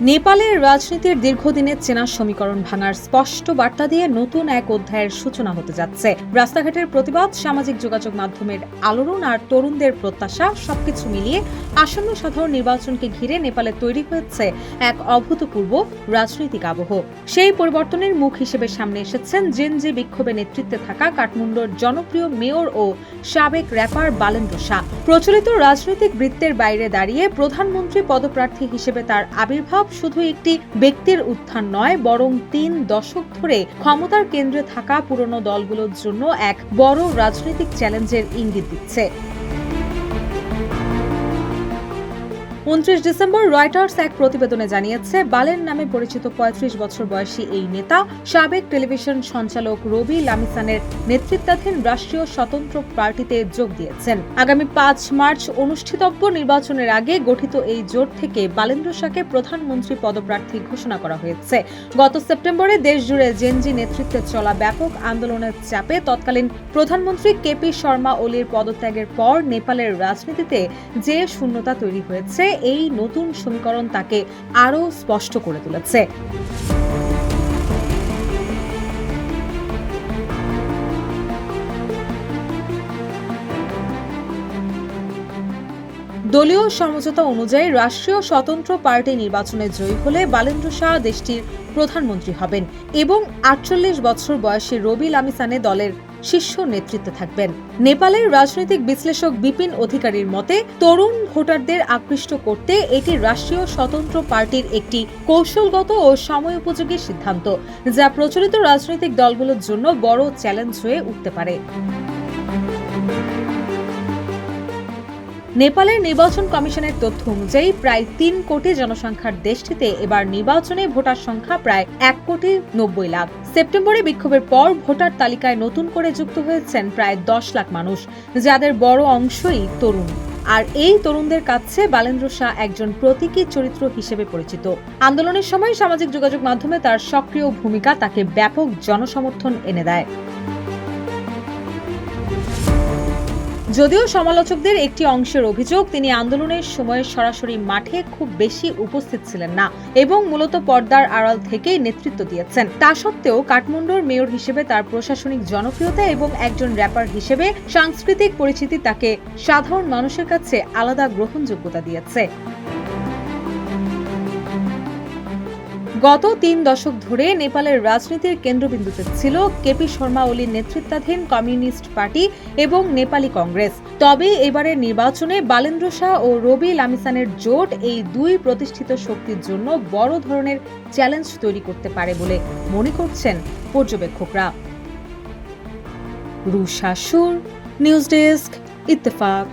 নেপালের রাজনীতির দীর্ঘদিনের চেনা সমীকরণ ভাঙার স্পষ্ট বার্তা দিয়ে নতুন এক অধ্যায়ের সূচনা হতে যাচ্ছে। রাস্তাঘাটের প্রতিবাদ, সামাজিক যোগাযোগ মাধ্যমের আলোড়ন আর তরুণদের প্রত্যাশা সবকিছু মিলিয়ে আসন্ন সাধারণ নির্বাচনকে ঘিরে নেপালে তৈরি হয়েছে এক অভূতপূর্ব রাজনৈতিক আবহ। সেই পরিবর্তনের মুখ হিসেবে সামনে এসেছেন জেনজি বিক্ষোভে নেতৃত্বে থাকা কাঠমান্ডুর জনপ্রিয় মেয়র ও সাবেক র্যাপার বালেন্দ্র শাহ। প্রচলিত রাজনৈতিক বৃত্তের বাইরে দাঁড়িয়ে প্রধানমন্ত্রী পদপ্রার্থী হিসেবে তার আবির্ভাব শুধু একটি ব্যক্তির উত্থান নয়, বরং ৩ দশক ধরে ক্ষমতার কেন্দ্রে থাকা পুরনো দলগুলোর জন্য এক বড় রাজনৈতিক চ্যালেঞ্জের ইঙ্গিত দিচ্ছে। ২৯ ডিসেম্বর রয়টার্স এক প্রতিবেদনে জানিয়েছে, বালেন নামে পরিচিত ৩৫ বছর বয়সী এই নেতা সাবেক টেলিভিশন সঞ্চালক রবি লামিসানের নেতৃত্বাধীন রাষ্ট্রীয় স্বতন্ত্র পার্টিতে যোগ দিয়েছেন। আগামী ৫ মার্চ অনুষ্ঠিতব্য নির্বাচনের আগে গঠিত এই জোট থেকে বালেন্দ্র শাহকে প্রধানমন্ত্রী পদপ্রার্থী ঘোষণা করা হয়েছে। গত সেপ্টেম্বরে দেশজুড়ে জেনজি নেতৃত্বে চলা ব্যাপক আন্দোলনের চাপে তৎকালীন প্রধানমন্ত্রী কেপি শর্মা ওলির পদত্যাগের পর নেপালের রাজনীতিতে যে শূন্যতা তৈরি হয়েছে, এই নতুন সমীকরণ তাকে আরও স্পষ্ট করে তুলেছে। দলীয় সমঝোতা অনুযায়ী রাষ্ট্রীয় স্বতন্ত্র পার্টি নির্বাচনে জয়ী হলে বালেন্দ্র শাহ দেশটির প্রধানমন্ত্রী হবেন এবং ৪৮ বছর বয়সী রবি লামিসানে দলের শীর্ষ নেতৃত্বে থাকবেন। নেপালের রাজনৈতিক বিশ্লেষক বিপিন অধিকারীর মতে, তরুণ ভোটারদের আকৃষ্ট করতে এটি রাষ্ট্রীয় স্বতন্ত্র পার্টির একটি কৌশলগত ও সময়োপযোগী সিদ্ধান্ত, যা প্রচলিত রাজনৈতিক দলগুলোর জন্য বড় চ্যালেঞ্জ হয়ে উঠতে পারে। নেপালের নির্বাচন কমিশনের তথ্য অনুযায়ী প্রায় ৩ কোটি জনসংখ্যার দেশটিতে এবার নির্বাচনে ভোটার সংখ্যা প্রায় ১,৯০,০০,০০০। সেপ্টেম্বরে বিক্ষোভের পর ভোটার তালিকায় নতুন করে যুক্ত হয়েছেন প্রায় ১০ লাখ মানুষ, যাদের বড় অংশই তরুণ। আর এই তরুণদের কাছে বালেন্দ্র শাহ একজন প্রতীকী চরিত্র হিসেবে পরিচিত। আন্দোলনের সময় সামাজিক যোগাযোগ মাধ্যমে তার সক্রিয় ভূমিকা তাকে ব্যাপক জনসমর্থন এনে দেয়। যদিও সমালোচকদের একটি অংশের অভিযোগ, তিনি আন্দোলনের সময় সরাসরি মাঠে খুব বেশি উপস্থিত ছিলেন না এবং মূলত পর্দার আড়াল থেকেই নেতৃত্ব দিয়েছেন। তা সত্ত্বেও কাঠমান্ডুর মেয়র হিসেবে তার প্রশাসনিক জনপ্রিয়তা এবং একজন র্যাপার হিসেবে সাংস্কৃতিক পরিচিতি তাকে সাধারণ মানুষের কাছে আলাদা গ্রহণযোগ্যতা দিয়েছে। গত ৩ দশক ধরে নেপালের রাজনীতির কেন্দ্রবিন্দুতে ছিল কেপি শর্মা ওলির নেতৃত্বাধীন কমিউনিস্ট পার্টি এবং নেপালি কংগ্রেস। তবে এবারের নির্বাচনে বালেন্দ্র শাহ ও রবি লামিসানের জোট এই দুই প্রতিষ্ঠিত শক্তির জন্য বড় ধরনের চ্যালেঞ্জ তৈরি করতে পারে বলে মনে করছেন পর্যবেক্ষকরা। রুশা সুর, নিউজ ডেস্ক, ইত্তেফাক।